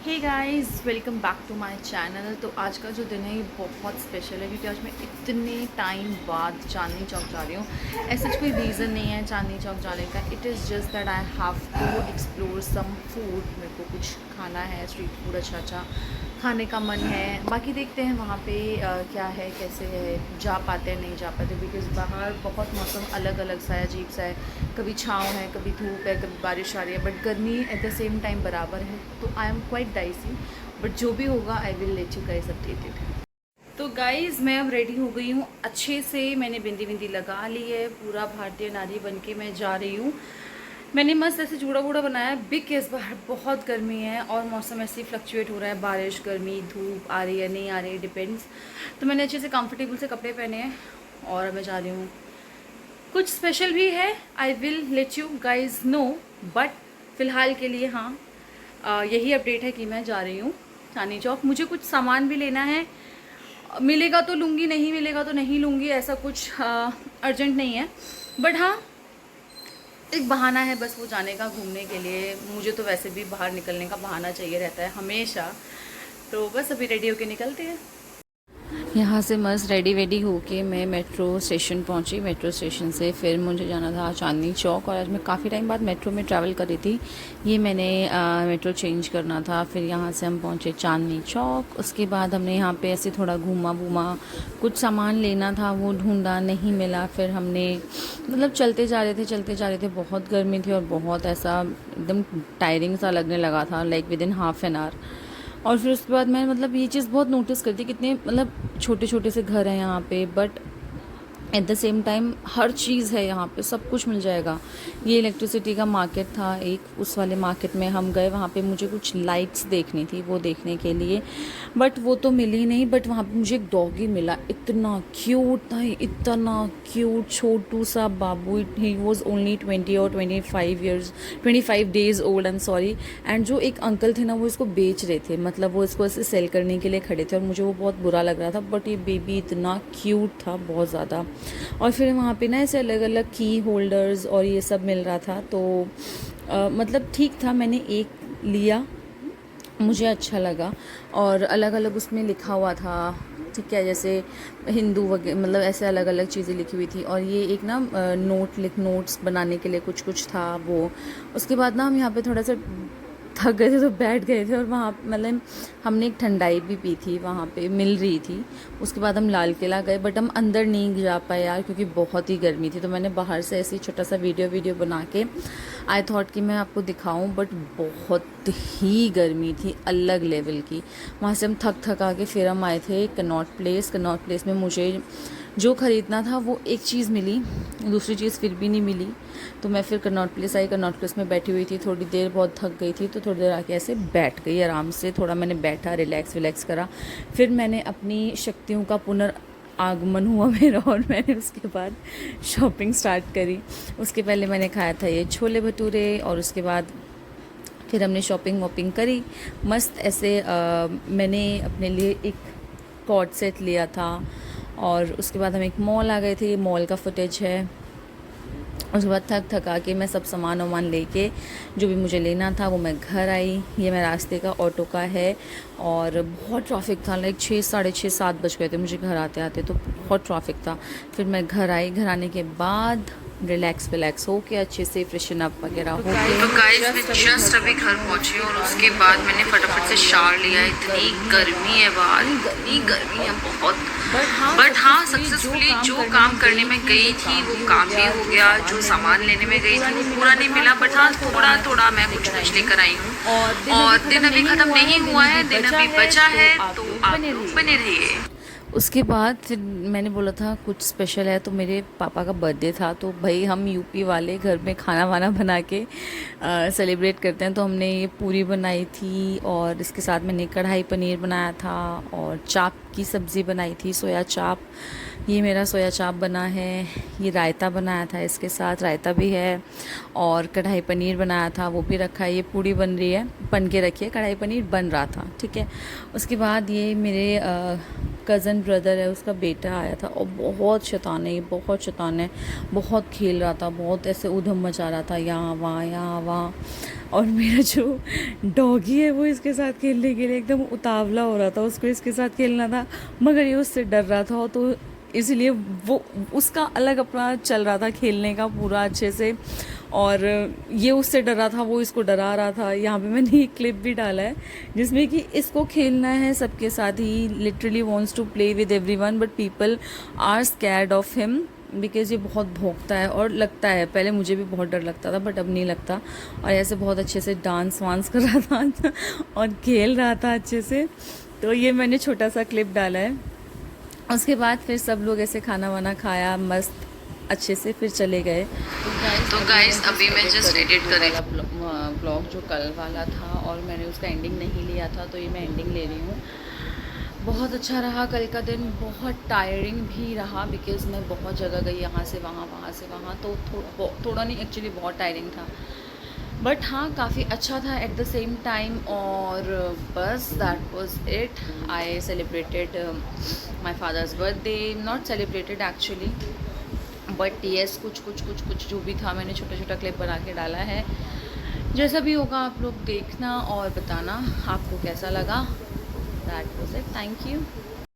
Hey guys, welcome back to my channel. तो आज का जो दिन है ये बहुत स्पेशल है क्योंकि आज मैं इतने टाइम बाद चांदनी चौक जा रही हूँ। ऐसा कोई रीज़न नहीं है चांदनी चौक जाने का। It is just that I have to explore some food. मेरे को कुछ खाना है, स्ट्रीट फूड अच्छा खाने का मन है। बाकी देखते हैं वहाँ पे क्या है, कैसे है, जा पाते हैं नहीं जा पाते, बिकॉज़ बाहर बहुत मौसम अलग अलग सा है, अजीब सा है। कभी छाँव है, कभी धूप है, कभी बारिश आ रही है, बट गर्मी एट द सेम टाइम बराबर है। तो I am quite dicey, but जो भी होगा आई will let you guys updated. तो गाइज़ मैं अब रेडी हो गई हूँ अच्छे से। मैंने बिंदी बिंदी लगा ली है, पूरा भारतीय नारी बन के मैं जा रही हूँ। मैंने मस्त ऐसे जूड़ा वूड़ा बनाया है बिकॉज़ बाहर बहुत गर्मी है और मौसम ऐसे ही फ्लक्चुएट हो रहा है, बारिश गर्मी धूप आ रही है नहीं आ रही है, डिपेंड्स। तो मैंने अच्छे से कंफर्टेबल से कपड़े पहने हैं और मैं जा रही हूँ। कुछ स्पेशल भी है, I will let you guys know, but फ़िलहाल के लिए हाँ यही अपडेट है कि मैं जा रही हूँ चांदनी चौक। मुझे कुछ सामान भी लेना है, मिलेगा तो लूँगी, नहीं मिलेगा तो नहीं लूँगी, ऐसा कुछ अर्जेंट नहीं है। बट हाँ, एक बहाना है बस वो जाने का, घूमने के लिए। मुझे तो वैसे भी बाहर निकलने का बहाना चाहिए रहता है हमेशा। तो बस अभी रेडी होके निकलते हैं। यहाँ से मस्त रेडी वेडी होके मैं मेट्रो स्टेशन पहुँची। मेट्रो स्टेशन से फिर मुझे जाना था चांदनी चौक, और आज मैं काफ़ी टाइम बाद मेट्रो में ट्रैवल कर रही थी। ये मैंने मेट्रो चेंज करना था। फिर यहाँ से हम पहुँचे चांदनी चौक। उसके बाद हमने यहाँ पे ऐसे थोड़ा घूमा घूमा, कुछ सामान लेना था वो ढूंढा, नहीं मिला। फिर हमने मतलब चलते जा रहे थे। बहुत गर्मी थी और बहुत ऐसा एकदम टायरिंग सा लगने लगा था, like with in half an hour. और फिर उसके बाद मैं मतलब ये चीज़ बहुत नोटिस करती, कितने मतलब छोटे छोटे से घर हैं यहाँ पे, but at the same time हर चीज़ है यहाँ पे, सब कुछ मिल जाएगा। ये इलेक्ट्रिसिटी का मार्केट था एक, उस वाले मार्केट में हम गए। वहाँ पे मुझे कुछ लाइट्स देखनी थी, वो देखने के लिए, बट वो तो मिली नहीं। बट वहाँ पे मुझे एक डॉगी मिला, इतना क्यूट था, इतना क्यूट, छोटू सा बाबू। ही वॉज ओनली 20 और 25 years, 25 days old, I am sorry. And जो एक अंकल थे ना, वो इसको बेच रहे थे, मतलब वो इसको ऐसे सेल करने के लिए खड़े थे, और मुझे वो बहुत बुरा लग रहा था। बट ये बेबी इतना क्यूट था, बहुत ज़्यादा। और फिर वहाँ पे ना ऐसे अलग अलग की होल्डर्स और ये सब मिल रहा था, तो मतलब ठीक था। मैंने एक लिया, मुझे अच्छा लगा, और अलग अलग उसमें लिखा हुआ था, ठीक है, जैसे हिंदू वगैरह, मतलब ऐसे अलग अलग चीज़ें लिखी हुई थी। और ये एक ना नोट्स बनाने के लिए कुछ कुछ था वो। उसके बाद ना हम यहाँ पे थोड़ा सा थक गए थे तो बैठ गए थे, और वहाँ मतलब हमने एक ठंडाई भी पी थी, वहाँ पे मिल रही थी। उसके बाद हम लाल किला गए, बट हम अंदर नहीं जा पाए यार, क्योंकि बहुत ही गर्मी थी। तो मैंने बाहर से ऐसे ही छोटा सा वीडियो बना के आई थॉट कि मैं आपको दिखाऊं, बट बहुत ही गर्मी थी अलग लेवल की। वहाँ से हम थक आके फिर हम आए थे कनॉट प्लेस में मुझे जो ख़रीदना था वो एक चीज़ मिली, दूसरी चीज़ फिर भी नहीं मिली। तो मैं फिर Connaught place I. Connaught place में बैठी हुई थी थोड़ी देर, बहुत थक गई थी, तो थोड़ी देर आके ऐसे बैठ गई आराम से। थोड़ा मैंने बैठा, रिलैक्स करा। फिर मैंने अपनी शक्तियों का आगमन हुआ मेरा, और मैंने उसके बाद शॉपिंग स्टार्ट करी। उसके पहले मैंने खाया था ये छोले भटूरे, और उसके बाद फिर हमने शॉपिंग वॉपिंग करी मस्त ऐसे। मैंने अपने लिए एक कॉर्ड सेट लिया था, और उसके बाद हम एक मॉल आ गए थे, ये मॉल का फुटेज है। उसके बाद थक आके मैं सब सामान वामान लेके, जो भी मुझे लेना था वो, मैं घर आई। ये मैं रास्ते का ऑटो का है, और बहुत ट्रैफिक था, लाइक 6, साढ़े 6, 7 बज गए थे मुझे घर आते आते, तो बहुत ट्रैफिक था। फिर मैं घर आई, घर आने के बाद रिलैक्स हो के अच्छे से फ्रेशन अप वगैरह हो के, तो गाइस मैं जस्ट अभी घर पहुंची, और उसके बाद मैंने फटाफट से शावर लिया। इतनी गर्मी है बाहर, इतनी गर्मी है बहुत। बट हाँ, सक्सेसफुली जो काम करने में गई थी वो काम भी हो गया। जो सामान लेने में गई थी वो पूरा नहीं मिला, बट हाँ थोड़ा मैं कुछ लेकर आई हूँ। और दिन अभी ख़त्म नहीं हुआ है, दिन अभी बचा है, तो आप लोग बने रहिए। उसके बाद फिर मैंने बोला था कुछ स्पेशल है, तो मेरे पापा का बर्थडे था, तो भाई हम यूपी वाले घर में खाना वाना बना के सेलिब्रेट करते हैं। तो हमने ये पूरी बनाई थी, और इसके साथ मैंने कढ़ाई पनीर बनाया था, और चाप की सब्ज़ी बनाई थी, सोया चाप। ये मेरा सोया चाप बना है। ये रायता बनाया था, इसके साथ रायता भी है, और कढ़ाई पनीर बनाया था, वो भी रखा है। ये पूड़ी बन रही है, बन के रखी है, कढ़ाई पनीर बन रहा था, ठीक है। उसके बाद ये मेरे कज़न ब्रदर है, उसका बेटा आया था और बहुत शैतान है, ये बहुत शैतान है, बहुत खेल रहा था, बहुत ऐसे ऊधम मचा रहा था यहाँ वहाँ। और मेरा जो डॉगी है वो इसके साथ खेलने के लिए एकदम उतावला हो रहा था, उसको इसके साथ खेलना था, मगर ये उससे डर रहा था, तो इसलिए वो उसका अलग अपना चल रहा था खेलने का पूरा अच्छे से, और ये उससे डरा था, वो इसको डरा रहा था। यहाँ पे मैंने एक क्लिप भी डाला है जिसमें कि इसको खेलना है सबके साथ, he literally wants to play with everyone but people are scared of him because ये बहुत भौंकता है और लगता है, पहले मुझे भी बहुत डर लगता था बट अब नहीं लगता, और ऐसे बहुत अच्छे से डांस वांस कर रहा था और खेल रहा था अच्छे से। तो ये मैंने छोटा सा क्लिप डाला है। उसके बाद फिर सब लोग ऐसे खाना वाना खाया मस्त अच्छे से, फिर चले गए। तो गाइस अभी मैं जस्ट एडिट कर रही हूँ ब्लॉग जो कल वाला था, और मैंने उसका एंडिंग नहीं लिया था, तो ये मैं एंडिंग ले रही हूँ। बहुत अच्छा रहा कल का दिन, बहुत टायरिंग भी रहा बिकॉज़ मैं बहुत जगह गई, यहाँ से वहाँ, तो थोड़ा नहीं एक्चुअली बहुत टायरिंग था, बट हाँ काफ़ी अच्छा था एट द सेम टाइम। और बस that was it. I celebrated my father's birthday, not celebrated actually but yes कुछ जो भी था मैंने छोटा छोटा क्लिप बना के डाला है। जैसा भी होगा आप लोग देखना और बताना आपको कैसा लगा। That was it, thank you.